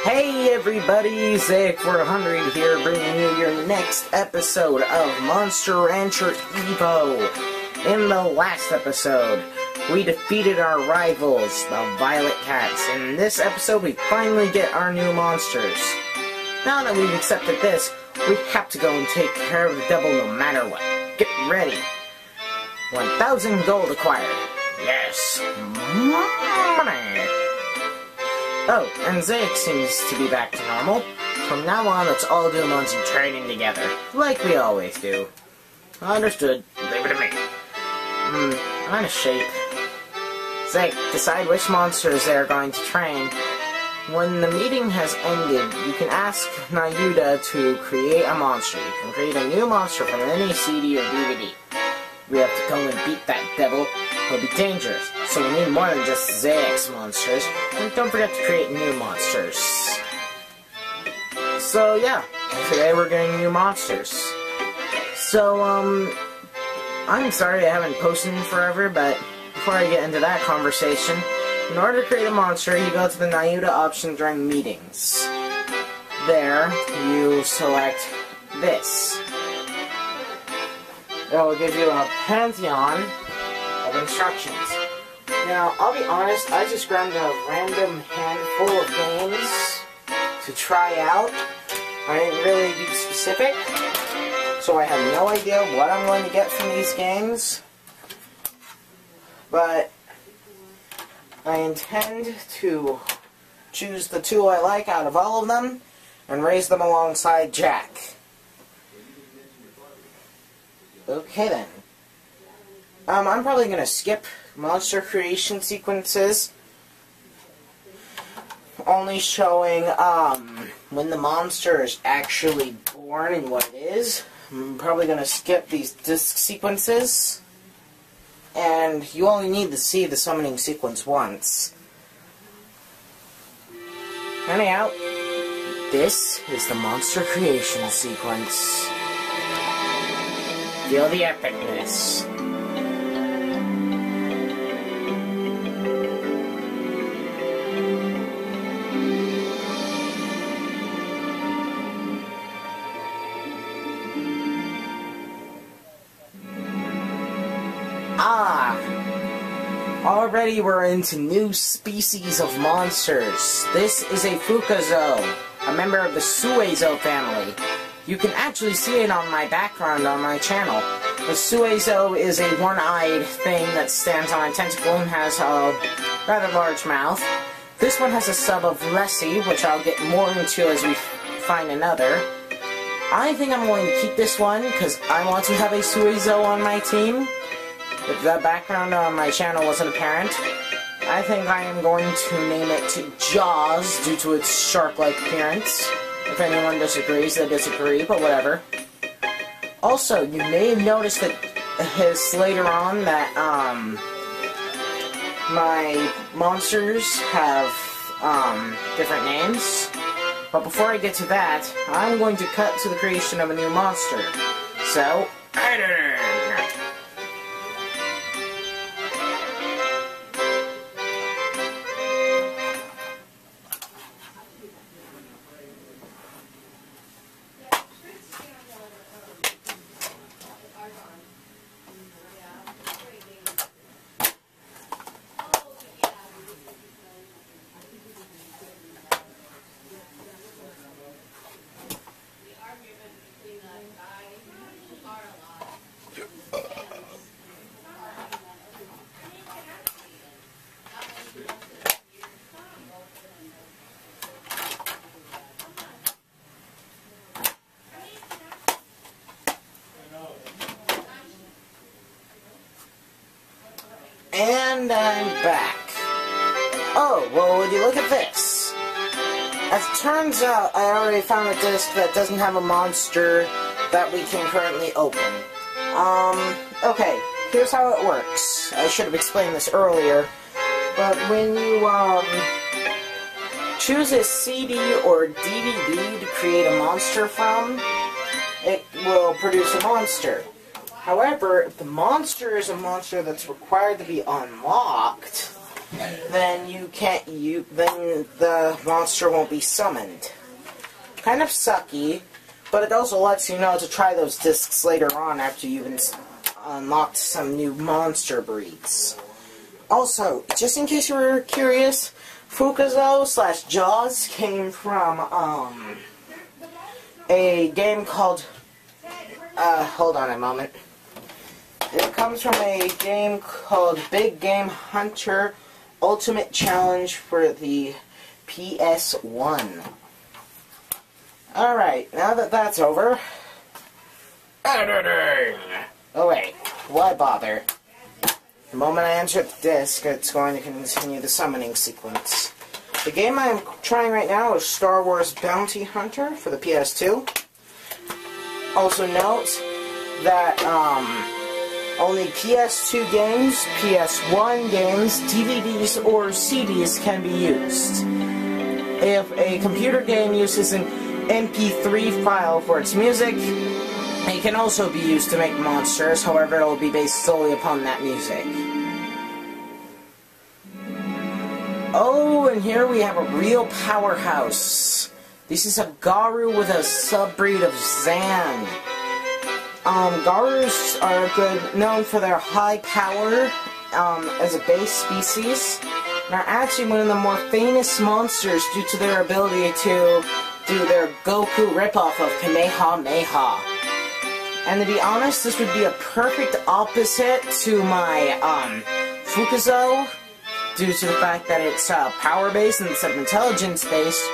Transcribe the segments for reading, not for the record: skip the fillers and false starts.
Hey everybody, Zach400 here, bringing you your next episode of Monster Rancher EVO. In the last episode, we defeated our rivals, the Violet Cats. In this episode, we finally get our new monsters. Now that we've accepted this, we have to go and take care of the devil no matter what. Get ready. 1,000 gold acquired. Yes. Money. Oh, and Zach seems to be back to normal. From now on, let's all do monster training together, like we always do. Understood. Leave it to me. I'm out of shape. Zach, decide which monsters they are going to train. When the meeting has ended, you can ask Nayuda to create a monster. You can create a new monster from any CD or DVD. We have to go and beat that devil. It'll be dangerous, so we need more than just Zach's monsters. And don't forget to create new monsters. So yeah, today we're getting new monsters. So, I'm sorry I haven't posted in forever, but before I get into that conversation, in order to create a monster, you go to the Nayuda option during meetings. There, you select this. It will give you a pantheon of instructions. Now, I'll be honest, I just grabbed a random handful of games to try out. I didn't really be specific, so I have no idea what I'm going to get from these games. But I intend to choose the two I like out of all of them and raise them alongside Jack. Okay then. I'm probably going to skip monster creation sequences, only showing when the monster is actually born and what it is. I'm probably going to skip these disc sequences, and you only need to see the summoning sequence once. Anyhow, this is the monster creation sequence. Feel the epicness. Already we're into new species of monsters. This is a Fukazo, a member of the Suezo family. You can actually see it on my background on my channel. The Suezo is a one-eyed thing that stands on a tentacle and has a rather large mouth. This one has a sub of Lessie, which I'll get more into as we find another. I think I'm going to keep this one because I want to have a Suezo on my team. If the background on my channel wasn't apparent, I think I am going to name it Jaws due to its shark-like appearance. If anyone disagrees, they disagree, but whatever. Also, you may have noticed that later on that, my monsters have, different names. But before I get to that, I'm going to cut to the creation of a new monster. So, editing! And I'm back. Oh, well, would you look at this? As it turns out, I already found a disc that doesn't have a monster that we can currently open. Okay, here's how it works. I should have explained this earlier, but when you, choose a CD or DVD to create a monster from, it will produce a monster. However, if the monster is a monster that's required to be unlocked, then then then the monster won't be summoned. Kind of sucky, but it also lets you know to try those discs later on after you've unlocked some new monster breeds. Also, just in case you were curious, Fukazo/Jaws came from a game called hold on a moment. It comes from a game called Big Game Hunter Ultimate Challenge for the PS1. Alright, now that that's over... Editing! Oh wait, why bother? The moment I enter the disc, it's going to continue the summoning sequence. The game I am trying right now is Star Wars Bounty Hunter for the PS2. Also note that, only PS2 games, PS1 games, DVDs, or CDs can be used. If a computer game uses an MP3 file for its music, it can also be used to make monsters, however it will be based solely upon that music. Oh, and here we have a real powerhouse. This is a Garu with a subbreed of Zan. Garus are known for their high power as a base species, and are actually one of the more famous monsters due to their ability to do their Goku ripoff of Kamehameha. And to be honest, this would be a perfect opposite to my Fukazo, due to the fact that it's power-based instead of intelligence-based.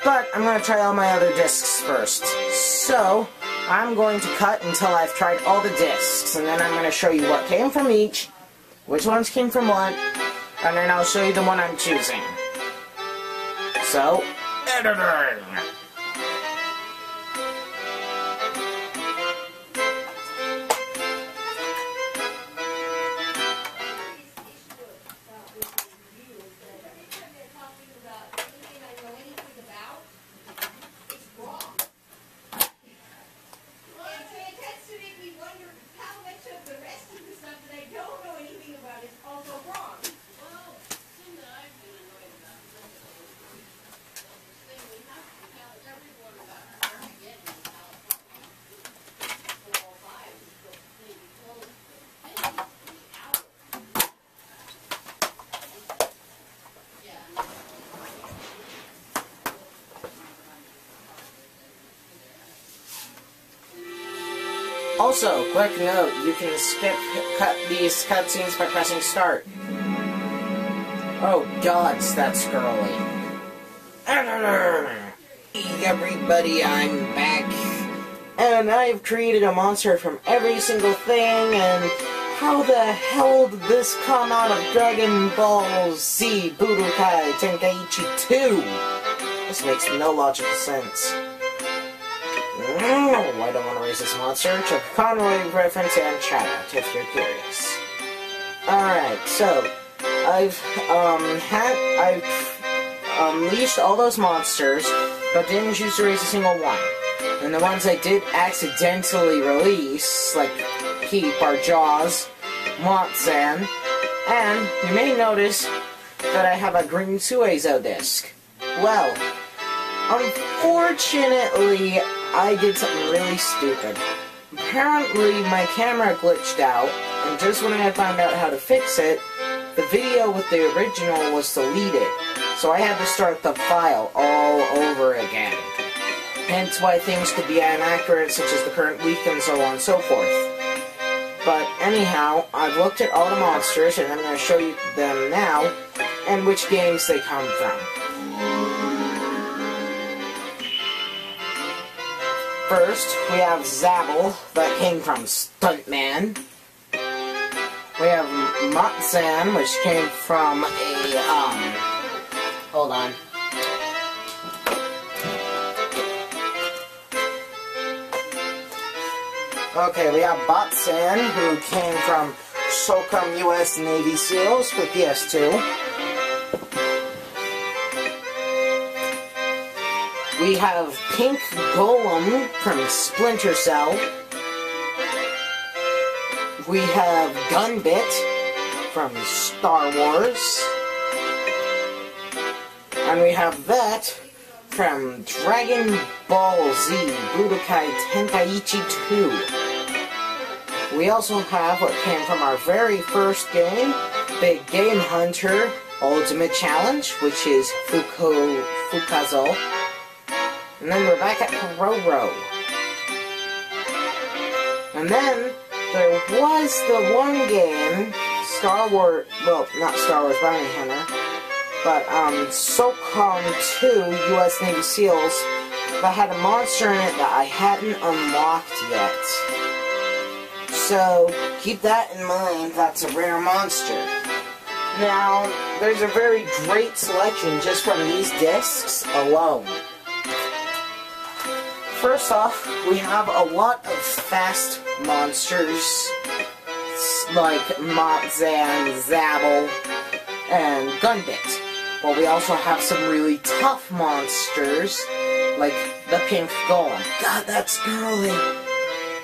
But I'm going to try all my other discs first. So, I'm going to cut until I've tried all the discs, and then I'm going to show you what came from each, which ones came from what, and then I'll show you the one I'm choosing. So, editing! Also, quick note, you can cut these cutscenes by pressing start. Oh gods, that's girly. Hey everybody, I'm back. And I've created a monster from every single thing, and how the hell did this come out of Dragon Ball Z Budokai Tenkaichi 2? This makes no logical sense. I don't want to raise this monster. Check Conroy reference and chat out if you're curious. Alright, so I've unleashed all those monsters, but didn't choose to raise a single one. And the ones I did accidentally release, like Keep, are Jaws, Montzan, and you may notice that I have a green Suezo disc. Well, unfortunately, I did something really stupid. Apparently, my camera glitched out, and just when I had found out how to fix it, the video with the original was deleted. So I had to start the file all over again. Hence why things could be inaccurate, such as the current week and so on and so forth. But anyhow, I've looked at all the monsters, and I'm going to show you them now, and which games they come from. First, we have Zabble, that came from Stuntman. We have Montzan, which came from a, hold on. Okay, we have Botsan, who came from SOCOM US Navy SEALs for PS2. We have Pink Golem from Splinter Cell. We have Gunbit from Star Wars. And we have that from Dragon Ball Z Budokai Tenkaichi 2. We also have what came from our very first game, Big Game Hunter Ultimate Challenge, which is Fukazo. And then we're back at Roro. And then there was the one game, Star Wars, well, not Star Wars Bounty Hunter, but SOCOM 2 U.S. Navy SEALs that had a monster in it that I hadn't unlocked yet. So keep that in mind, that's a rare monster. Now, there's a very great selection just from these discs alone. First off, we have a lot of fast monsters, like Motzan, Zabble, and Gunbit. But we also have some really tough monsters, like the Pink Golem. God, that's girly!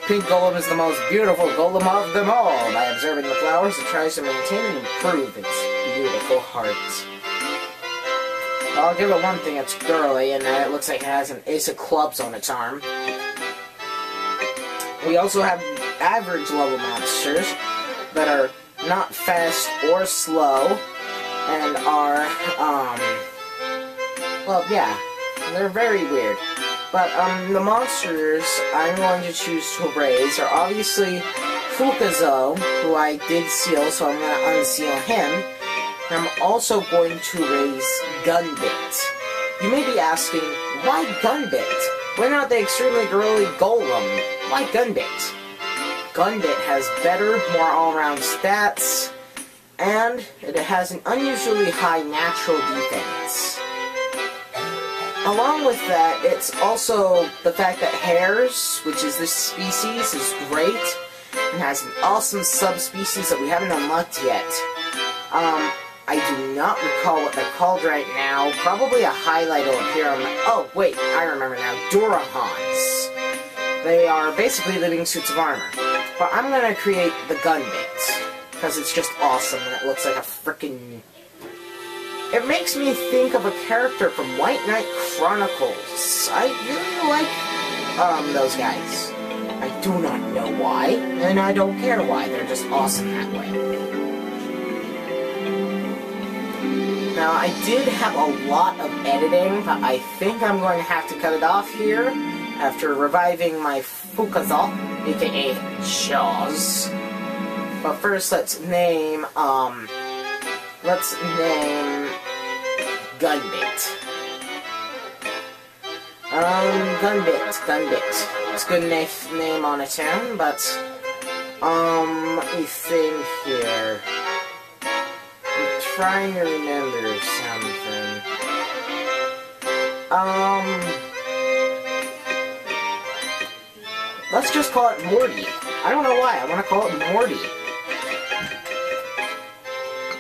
Pink Golem is the most beautiful golem of them all. By observing the flowers, it tries to maintain and improve its beautiful heart. I'll give it one thing, it's girly, and it looks like it has an ace of clubs on its arm. We also have average level monsters that are not fast or slow, and are, well, yeah, they're very weird. But, the monsters I'm going to choose to raise are obviously Fukazo, who I did seal, so I'm going to unseal him. I'm also going to raise Gunbit. You may be asking, why Gunbit? Why not the extremely girly Golem? Why Gunbit? Gunbit has better, more all-around stats, and it has an unusually high natural defense. Along with that, it's also the fact that Hares, which is this species, is great, and has an awesome subspecies that we haven't unlocked yet. I do not recall what they're called right now. Probably a highlight will appear on the... Oh, wait, I remember now. Durahans. They are basically living suits of armor. But I'm gonna create the Gunbit, because it's just awesome, and it looks like a frickin'... It makes me think of a character from White Knight Chronicles. I really like, those guys. I do not know why, and I don't care why. They're just awesome that way. Now, I did have a lot of editing, but I think I'm going to have to cut it off here after reviving my Fukazo, aka Jaws. But first, let's name Gunbit. Gunbit. It's a good name on its own, but, let me think here. I'm trying to remember something. Let's just call it Morty. I don't know why, I want to call it Morty.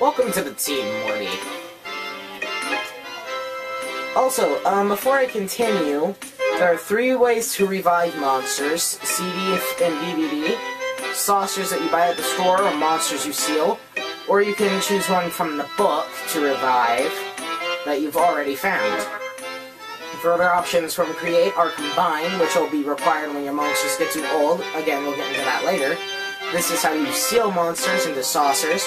Welcome to the team, Morty. Also, before I continue, there are 3 ways to revive monsters: CD and DVD, saucers that you buy at the store, or monsters you seal, or you can choose one from the book to revive that you've already found. Further options from Create are Combine, which will be required when your monsters get too old. Again, we'll get into that later. This is how you seal monsters into saucers.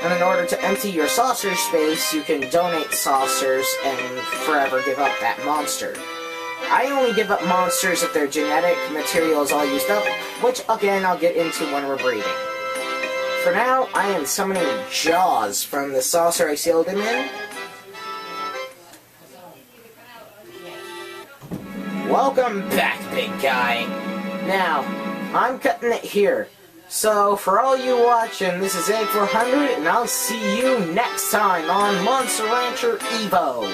And in order to empty your saucer space, you can donate saucers and forever give up that monster. I only give up monsters if their genetic material is all used up, which again I'll get into when we're breeding. For now, I am summoning Jaws from the saucer I sealed him in. Welcome back, big guy. Now, I'm cutting it here. So, for all you watching, this is Egg400, and I'll see you next time on Monster Rancher EVO.